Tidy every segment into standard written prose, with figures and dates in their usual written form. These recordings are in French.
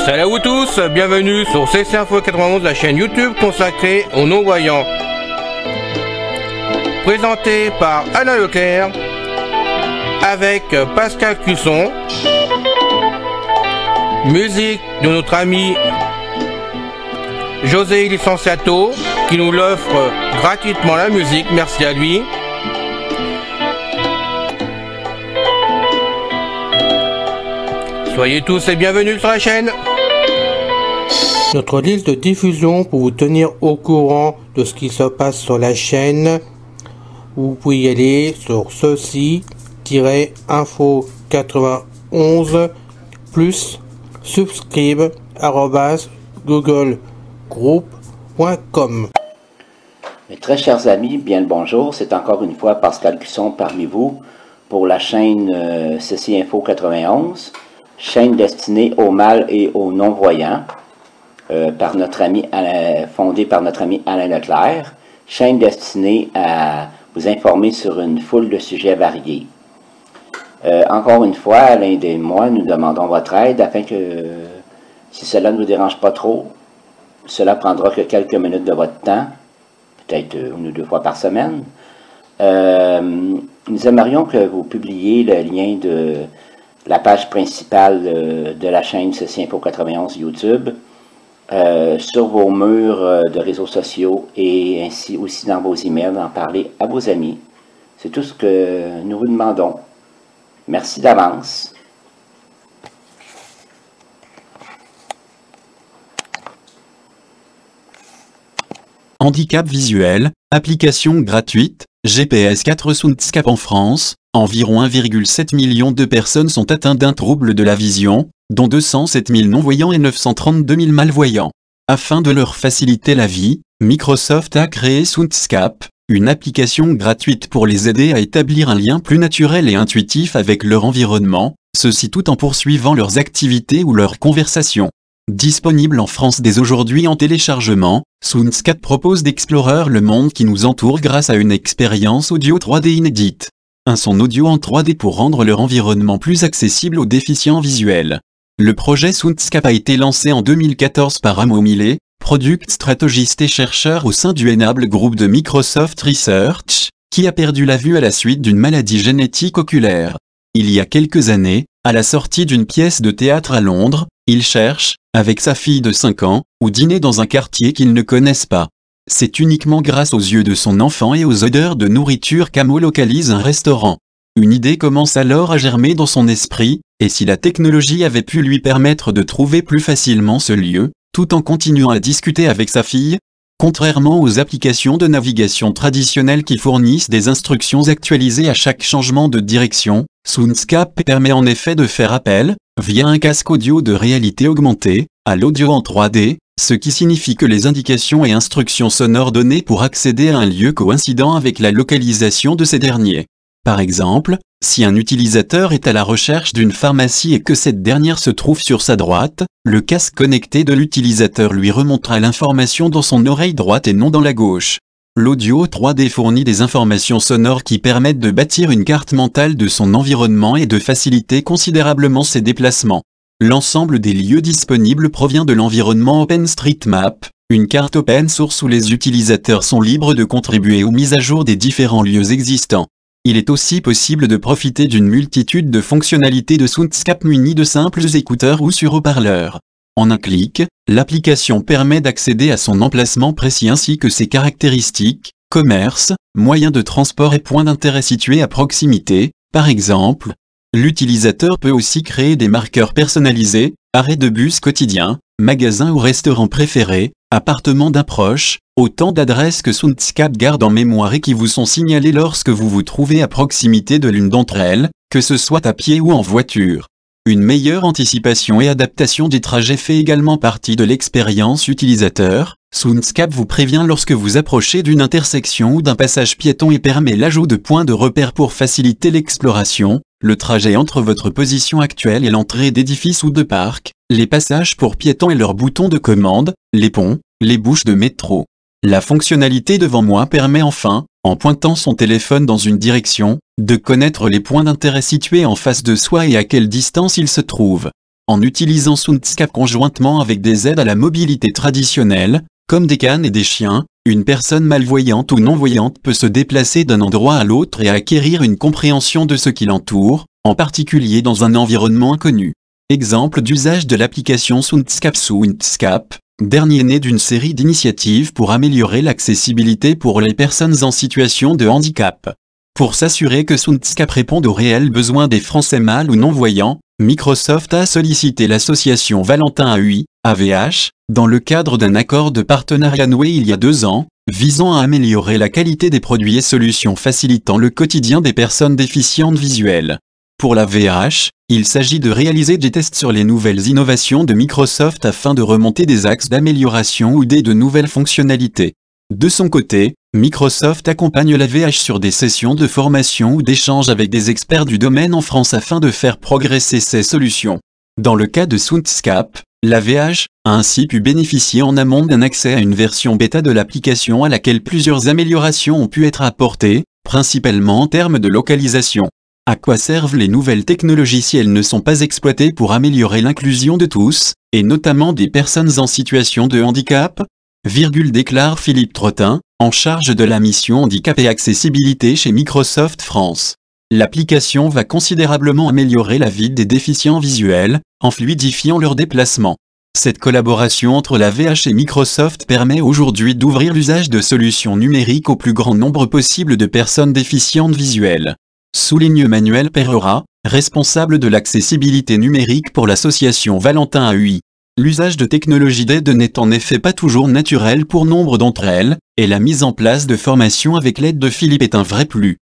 Salut à vous tous, bienvenue sur CC Info 91, la chaîne YouTube consacrée aux non-voyants. Présenté par Alain Leclerc, avec Pascal Cusson. Musique de notre ami José Licenciato, qui nous l'offre gratuitement la musique, merci à lui. Soyez tous et bienvenus sur la chaîne. Notre liste de diffusion pour vous tenir au courant de ce qui se passe sur la chaîne. Vous pouvez y aller sur ceci-info91 plus subscribe@googlegroup.com. Mes très chers amis, bien le bonjour. C'est encore une fois Pascal Cusson parmi vous pour la chaîne Ceci Info 91, chaîne destinée aux mâles et aux non-voyants, fondée par notre ami Alain Leclerc, chaîne destinée à vous informer sur une foule de sujets variés. Encore une fois, Alain et moi, nous demandons votre aide afin que, si cela ne vous dérange pas trop, cela prendra que quelques minutes de votre temps, peut-être une ou deux fois par semaine. Nous aimerions que vous publiez le lien de la page principale de la chaîne Ceci Info 91 YouTube sur vos murs de réseaux sociaux et ainsi aussi dans vos emails, en parler à vos amis. C'est tout ce que nous vous demandons. Merci d'avance. Handicap visuel, application gratuite, GPS 4 Soundscape en France, environ 1,7 million de personnes sont atteintes d'un trouble de la vision, dont 207 000 non-voyants et 932 000 malvoyants. Afin de leur faciliter la vie, Microsoft a créé Soundscape, une application gratuite pour les aider à établir un lien plus naturel et intuitif avec leur environnement, ceci tout en poursuivant leurs activités ou leurs conversations. Disponible en France dès aujourd'hui en téléchargement, Soundscape propose d'explorer le monde qui nous entoure grâce à une expérience audio 3D inédite. Un son audio en 3D pour rendre leur environnement plus accessible aux déficients visuels. Le projet Soundscape a été lancé en 2014 par Amo Millet, product stratégiste et chercheur au sein du Enable Group de Microsoft Research, qui a perdu la vue à la suite d'une maladie génétique oculaire. Il y a quelques années, à la sortie d'une pièce de théâtre à Londres, il cherche, avec sa fille de 5 ans, où dîner dans un quartier qu'ils ne connaissent pas. C'est uniquement grâce aux yeux de son enfant et aux odeurs de nourriture qu'Amo localise un restaurant. Une idée commence alors à germer dans son esprit, et si la technologie avait pu lui permettre de trouver plus facilement ce lieu, tout en continuant à discuter avec sa fille, contrairement aux applications de navigation traditionnelles qui fournissent des instructions actualisées à chaque changement de direction, Soundscape permet en effet de faire appel, via un casque audio de réalité augmentée, à l'audio en 3D, ce qui signifie que les indications et instructions sonores données pour accéder à un lieu coïncident avec la localisation de ces derniers. Par exemple, si un utilisateur est à la recherche d'une pharmacie et que cette dernière se trouve sur sa droite, le casque connecté de l'utilisateur lui remontera l'information dans son oreille droite et non dans la gauche. L'audio 3D fournit des informations sonores qui permettent de bâtir une carte mentale de son environnement et de faciliter considérablement ses déplacements. L'ensemble des lieux disponibles provient de l'environnement OpenStreetMap, une carte open source où les utilisateurs sont libres de contribuer aux mises à jour des différents lieux existants. Il est aussi possible de profiter d'une multitude de fonctionnalités de Soundscape munies de simples écouteurs ou sur haut-parleurs. En un clic, l'application permet d'accéder à son emplacement précis ainsi que ses caractéristiques, commerces, moyens de transport et points d'intérêt situés à proximité. Par exemple, l'utilisateur peut aussi créer des marqueurs personnalisés, arrêts de bus quotidiens, magasins ou restaurants préférés, appartements d'un proche, autant d'adresses que Soundscape garde en mémoire et qui vous sont signalées lorsque vous vous trouvez à proximité de l'une d'entre elles, que ce soit à pied ou en voiture. Une meilleure anticipation et adaptation des trajets fait également partie de l'expérience utilisateur. Soundscape vous prévient lorsque vous approchez d'une intersection ou d'un passage piéton et permet l'ajout de points de repère pour faciliter l'exploration. le trajet entre votre position actuelle et l'entrée d'édifices ou de parcs, les passages pour piétons et leurs boutons de commande, les ponts, les bouches de métro. La fonctionnalité devant moi permet enfin, en pointant son téléphone dans une direction, de connaître les points d'intérêt situés en face de soi et à quelle distance ils se trouvent. En utilisant Soundscape conjointement avec des aides à la mobilité traditionnelles, comme des cannes et des chiens, une personne malvoyante ou non-voyante peut se déplacer d'un endroit à l'autre et acquérir une compréhension de ce qui l'entoure, en particulier dans un environnement inconnu. Exemple d'usage de l'application Soundscape, dernier né d'une série d'initiatives pour améliorer l'accessibilité pour les personnes en situation de handicap. Pour s'assurer que Soundscape réponde aux réels besoins des Français mal ou non-voyants, Microsoft a sollicité l'association Valentin AUI, AVH, dans le cadre d'un accord de partenariat noué il y a 2 ans, visant à améliorer la qualité des produits et solutions facilitant le quotidien des personnes déficientes visuelles. Pour la VH, il s'agit de réaliser des tests sur les nouvelles innovations de Microsoft afin de remonter des axes d'amélioration ou de nouvelles fonctionnalités. De son côté, Microsoft accompagne la VH sur des sessions de formation ou d'échange avec des experts du domaine en France afin de faire progresser ces solutions. Dans le cas de Soundscape, la VH a ainsi pu bénéficier en amont d'un accès à une version bêta de l'application à laquelle plusieurs améliorations ont pu être apportées, principalement en termes de localisation. À quoi servent les nouvelles technologies si elles ne sont pas exploitées pour améliorer l'inclusion de tous, et notamment des personnes en situation de handicap ? Déclare Philippe Trottin, en charge de la mission handicap et accessibilité chez Microsoft France. L'application va considérablement améliorer la vie des déficients visuels, en fluidifiant leurs déplacements. Cette collaboration entre la VH et Microsoft permet aujourd'hui d'ouvrir l'usage de solutions numériques au plus grand nombre possible de personnes déficientes visuelles. Souligne Manuel Pereira, responsable de l'accessibilité numérique pour l'association Valentin AUI. L'usage de technologies d'aide n'est en effet pas toujours naturel pour nombre d'entre elles, et la mise en place de formations avec l'aide de Philippe est un vrai plus.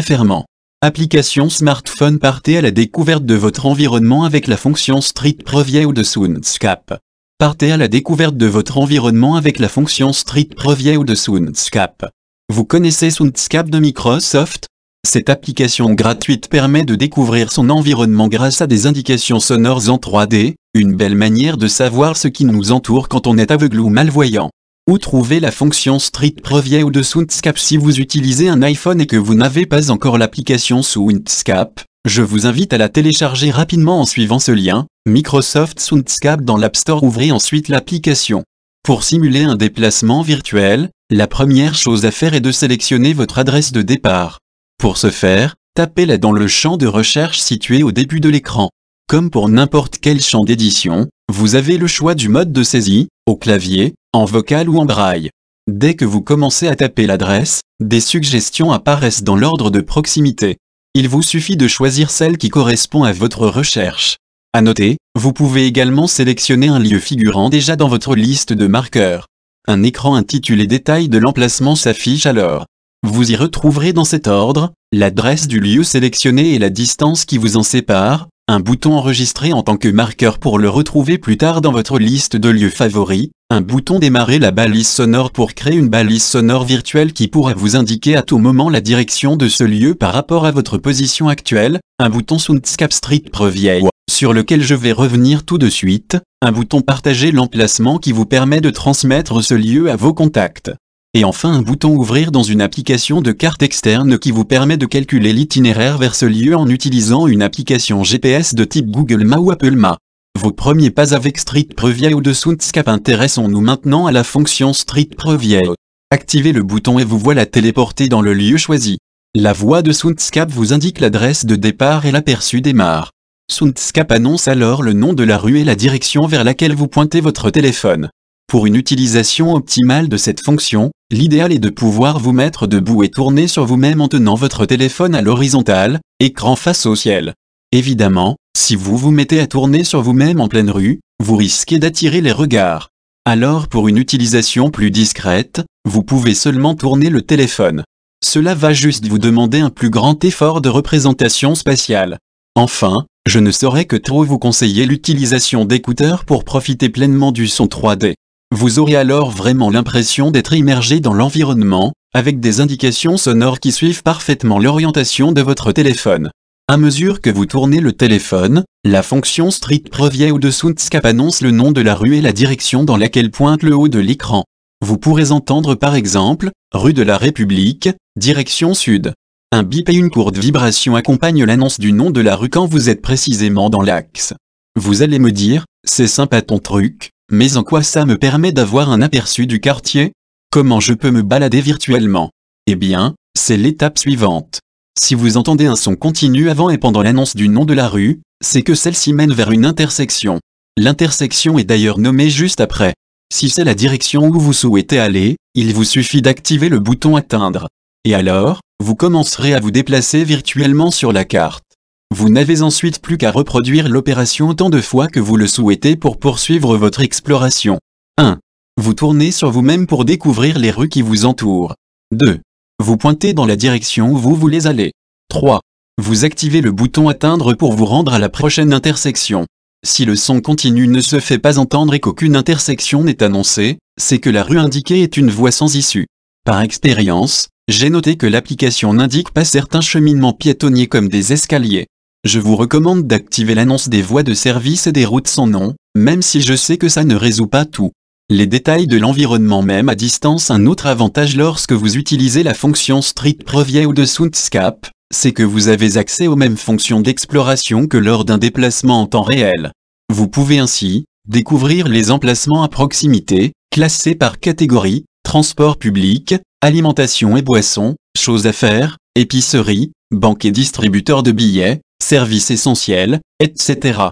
Fermant. Application smartphone. Partez à la découverte de votre environnement avec la fonction Street Preview de Soundscape. Partez à la découverte de votre environnement avec la fonction Street Preview de Soundscape. Vous connaissez Soundscape de Microsoft ? Cette application gratuite permet de découvrir son environnement grâce à des indications sonores en 3D, une belle manière de savoir ce qui nous entoure quand on est aveugle ou malvoyant. Où trouver la fonction Street Preview de Soundscape? Si vous utilisez un iPhone et que vous n'avez pas encore l'application Soundscape, je vous invite à la télécharger rapidement en suivant ce lien, Microsoft Soundscape dans l'App Store. Ouvrez ensuite l'application. Pour simuler un déplacement virtuel, la première chose à faire est de sélectionner votre adresse de départ. Pour ce faire, tapez-la dans le champ de recherche situé au début de l'écran. Comme pour n'importe quel champ d'édition, vous avez le choix du mode de saisie, au clavier, en vocal ou en braille. Dès que vous commencez à taper l'adresse, des suggestions apparaissent dans l'ordre de proximité. Il vous suffit de choisir celle qui correspond à votre recherche. À noter, vous pouvez également sélectionner un lieu figurant déjà dans votre liste de marqueurs. Un écran intitulé Détails de l'emplacement s'affiche alors. Vous y retrouverez dans cet ordre, l'adresse du lieu sélectionné et la distance qui vous en sépare, un bouton enregistré en tant que marqueur pour le retrouver plus tard dans votre liste de lieux favoris, un bouton démarrer la balise sonore pour créer une balise sonore virtuelle qui pourra vous indiquer à tout moment la direction de ce lieu par rapport à votre position actuelle, un bouton Soundscape Street Preview, sur lequel je vais revenir tout de suite, un bouton partager l'emplacement qui vous permet de transmettre ce lieu à vos contacts. Et enfin un bouton ouvrir dans une application de carte externe qui vous permet de calculer l'itinéraire vers ce lieu en utilisant une application GPS de type Google Maps ou Apple Maps. Vos premiers pas avec Street Preview de Soundscape. Intéressons-nous maintenant à la fonction Street Preview. Activez le bouton et vous voilà téléporté dans le lieu choisi. La voix de Soundscape vous indique l'adresse de départ et l'aperçu démarre. Soundscape annonce alors le nom de la rue et la direction vers laquelle vous pointez votre téléphone. Pour une utilisation optimale de cette fonction, l'idéal est de pouvoir vous mettre debout et tourner sur vous-même en tenant votre téléphone à l'horizontale, écran face au ciel. Évidemment, si vous vous mettez à tourner sur vous-même en pleine rue, vous risquez d'attirer les regards. Alors pour une utilisation plus discrète, vous pouvez seulement tourner le téléphone. Cela va juste vous demander un plus grand effort de représentation spatiale. Enfin, je ne saurais que trop vous conseiller l'utilisation d'écouteurs pour profiter pleinement du son 3D. Vous aurez alors vraiment l'impression d'être immergé dans l'environnement, avec des indications sonores qui suivent parfaitement l'orientation de votre téléphone. À mesure que vous tournez le téléphone, la fonction Street Preview de Soundscape annonce le nom de la rue et la direction dans laquelle pointe le haut de l'écran. Vous pourrez entendre par exemple, rue de la République, direction sud. Un bip et une courte vibration accompagnent l'annonce du nom de la rue quand vous êtes précisément dans l'axe. Vous allez me dire, c'est sympa ton truc, mais en quoi ça me permet d'avoir un aperçu du quartier? Comment je peux me balader virtuellement? Eh bien, c'est l'étape suivante. Si vous entendez un son continu avant et pendant l'annonce du nom de la rue, c'est que celle-ci mène vers une intersection. L'intersection est d'ailleurs nommée juste après. Si c'est la direction où vous souhaitez aller, il vous suffit d'activer le bouton Atteindre. Et alors, vous commencerez à vous déplacer virtuellement sur la carte. Vous n'avez ensuite plus qu'à reproduire l'opération autant de fois que vous le souhaitez pour poursuivre votre exploration. 1. Vous tournez sur vous-même pour découvrir les rues qui vous entourent. 2. Vous pointez dans la direction où vous voulez aller. 3. Vous activez le bouton Atteindre pour vous rendre à la prochaine intersection. Si le son continu ne se fait pas entendre et qu'aucune intersection n'est annoncée, c'est que la rue indiquée est une voie sans issue. Par expérience, j'ai noté que l'application n'indique pas certains cheminements piétonniers comme des escaliers. Je vous recommande d'activer l'annonce des voies de service et des routes sans nom, même si je sais que ça ne résout pas tout. Les détails de l'environnement même à distance. Un autre avantage lorsque vous utilisez la fonction Street Preview de Soundscape, c'est que vous avez accès aux mêmes fonctions d'exploration que lors d'un déplacement en temps réel. Vous pouvez ainsi découvrir les emplacements à proximité, classés par catégorie, transport public, alimentation et boissons, choses à faire, épicerie, banque et distributeur de billets, services essentiels, etc.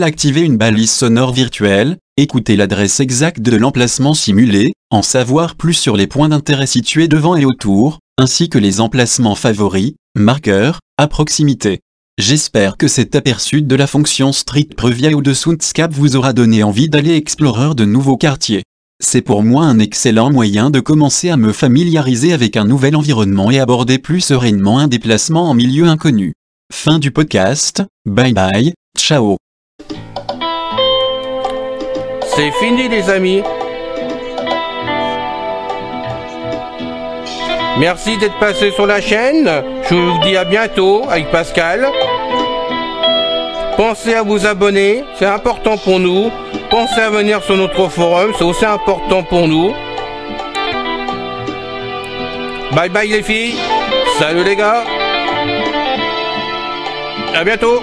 Activer une balise sonore virtuelle, écouter l'adresse exacte de l'emplacement simulé, en savoir plus sur les points d'intérêt situés devant et autour, ainsi que les emplacements favoris, marqueurs, à proximité. J'espère que cet aperçu de la fonction Street Preview de Soundscape vous aura donné envie d'aller explorer de nouveaux quartiers. C'est pour moi un excellent moyen de commencer à me familiariser avec un nouvel environnement et aborder plus sereinement un déplacement en milieu inconnu. Fin du podcast, bye bye, ciao. C'est fini les amis. Merci d'être passé sur la chaîne. Je vous dis à bientôt avec Pascal. Pensez à vous abonner, c'est important pour nous. Pensez à venir sur notre forum, c'est aussi important pour nous. Bye bye les filles. Salut les gars. À bientôt.